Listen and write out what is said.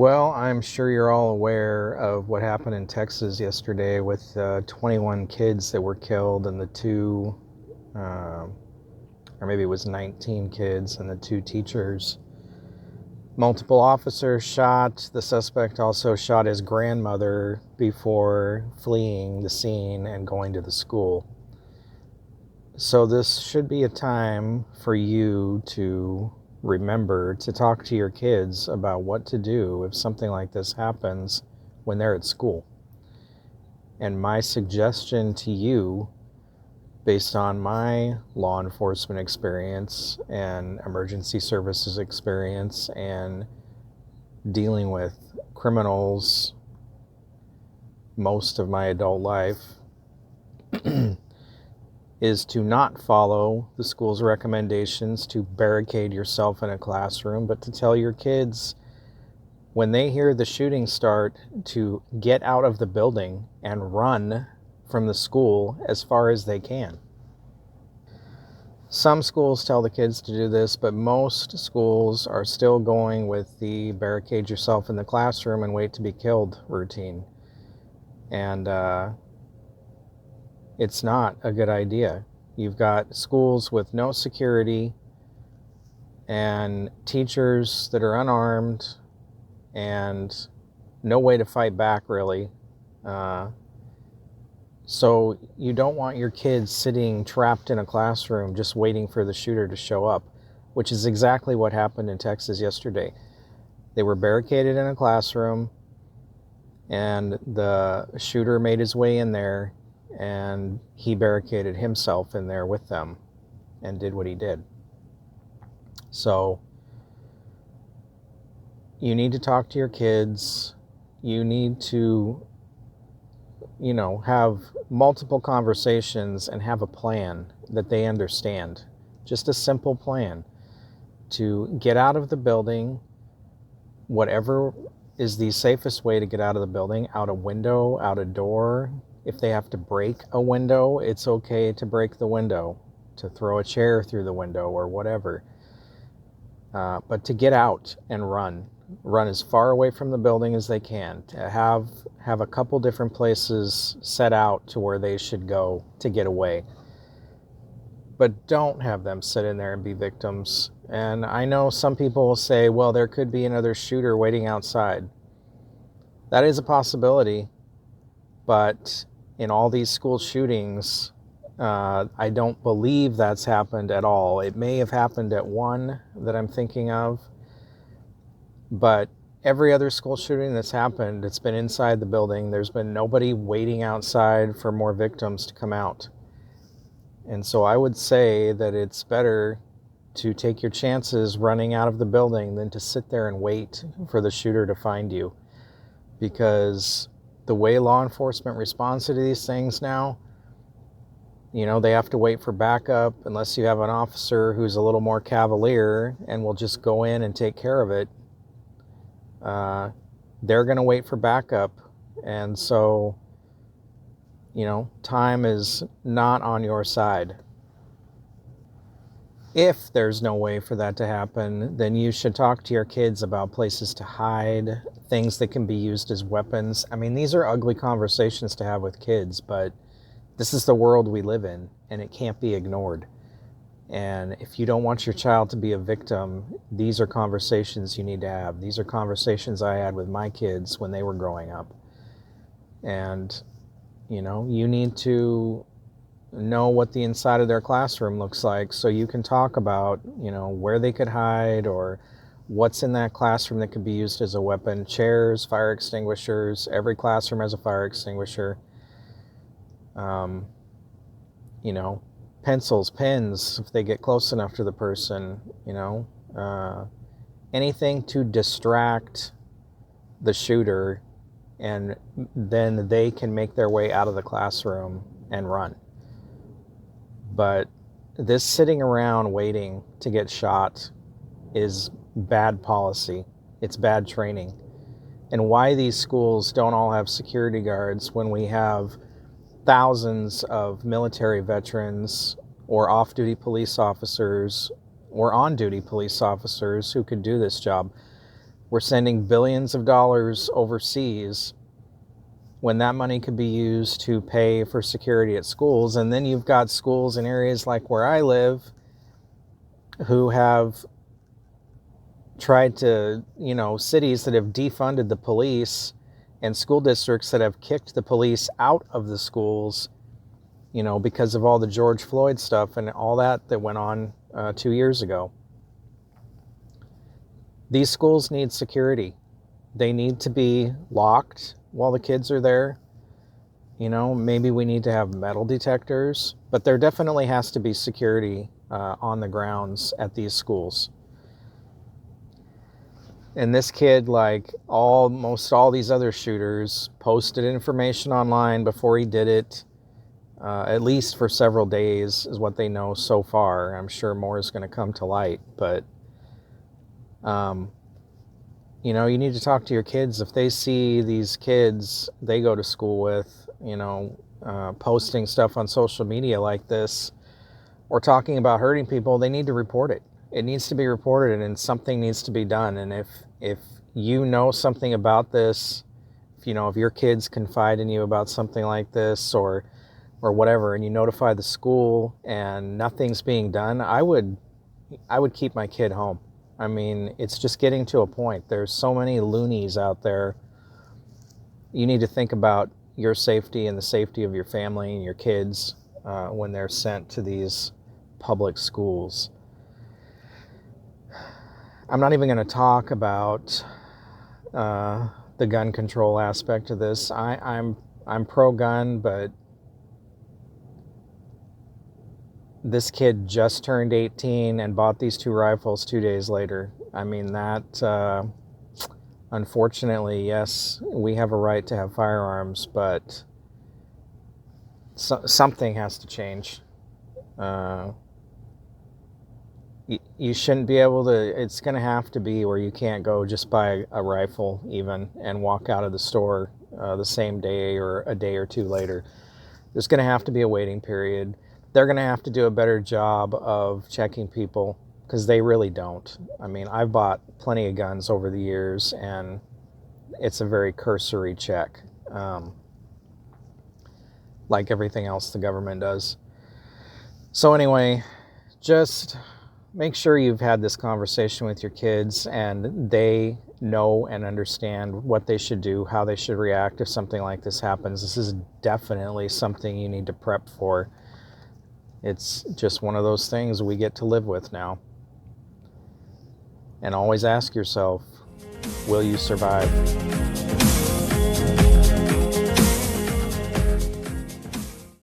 Well, I'm sure you're all aware of what happened in Texas yesterday with 21 kids that were killed and the two, uh, or maybe it was 19 kids and the two teachers. Multiple officers shot. The suspect also shot his grandmother before fleeing the scene and going to the school. So this should be a time for you to remember to talk to your kids about what to do if something like this happens when they're at school. And my suggestion to you, based on my law enforcement experience and emergency services experience and dealing with criminals most of my adult life, is to not follow the school's recommendations to barricade yourself in a classroom, but to tell your kids when they hear the shooting start to get out of the building and run from the school as far as they can. Some schools tell the kids to do this, but most schools are still going with the barricade yourself in the classroom and wait to be killed routine. And it's not a good idea. You've got schools with no security and teachers that are unarmed and no way to fight back, really. So you don't want your kids sitting trapped in a classroom just waiting for the shooter to show up, which is exactly what happened in Texas yesterday. They were barricaded in a classroom and the shooter made his way in there and he barricaded himself in there with them and did what he did. So you need to talk to your kids. You need to, have multiple conversations and have a plan that they understand. Just a simple plan to get out of the building, whatever is the safest way to get out of the building, out a window, out a door. If they have to break a window, it's okay to break the window, to throw a chair through the window or whatever. But to get out and run as far away from the building as they can, to have a couple different places set out to where they should go to get away. But don't have them sit in there and be victims. And I know some people will say, well, there could be another shooter waiting outside. That is a possibility, but in all these school shootings, I don't believe that's happened at all. It may have happened at one that I'm thinking of, but every other school shooting that's happened, it's been inside the building. There's been nobody waiting outside for more victims to come out. And so I would say that it's better to take your chances running out of the building than to sit there and wait for the shooter to find you. Because the way law enforcement responds to these things now, they have to wait for backup unless you have an officer who's a little more cavalier and will just go in and take care of it. They're going to wait for backup. And so, time is not on your side. If there's no way for that to happen, then you should talk to your kids about places to hide, things that can be used as weapons. I mean, these are ugly conversations to have with kids, but this is the world we live in, and it can't be ignored. And if you don't want your child to be a victim, these are conversations you need to have. These are conversations I had with my kids when they were growing up. And, you need to know what the inside of their classroom looks like so you can talk about, where they could hide or what's in that classroom that could be used as a weapon. Chairs, fire extinguishers. Every classroom has a fire extinguisher. Pencils, pens, if they get close enough to the person, anything to distract the shooter, and then they can make their way out of the classroom and run. But this sitting around waiting to get shot is bad policy. It's bad training. And why these schools don't all have security guards when we have thousands of military veterans or off-duty police officers or on-duty police officers who could do this job. We're sending billions of dollars overseas when that money could be used to pay for security at schools. And then you've got schools in areas like where I live who have tried to, cities that have defunded the police and school districts that have kicked the police out of the schools, because of all the George Floyd stuff and all that went on 2 years ago. These schools need security. They need to be locked while the kids are there. Maybe we need to have metal detectors, but there definitely has to be security on the grounds at these schools. And this kid, like almost all these other shooters, posted information online before he did it, at least for several days is what they know so far. I'm sure more is going to come to light, but you need to talk to your kids. If they see these kids they go to school with, posting stuff on social media like this or talking about hurting people, they need to report it. It needs to be reported, and something needs to be done. And if you know something about this, if your kids confide in you about something like this or whatever, and you notify the school and nothing's being done, I would keep my kid home. I mean, it's just getting to a point. There's so many loonies out there. You need to think about your safety and the safety of your family and your kids when they're sent to these public schools. I'm not even going to talk about the gun control aspect of this. I'm pro-gun, but this kid just turned 18 and bought these 2 rifles 2 days later. I mean, that, unfortunately, yes, we have a right to have firearms, but something has to change. You shouldn't be able to, it's going to have to be where you can't go just buy a rifle even and walk out of the store the same day or a day or 2 later. There's going to have to be a waiting period. They're going to have to do a better job of checking people, because they really don't. I mean, I've bought plenty of guns over the years, and it's a very cursory check, like everything else the government does. So anyway, just make sure you've had this conversation with your kids and they know and understand what they should do, how they should react if something like this happens. This is definitely something you need to prep for. It's just one of those things we get to live with now. And always ask yourself, will you survive?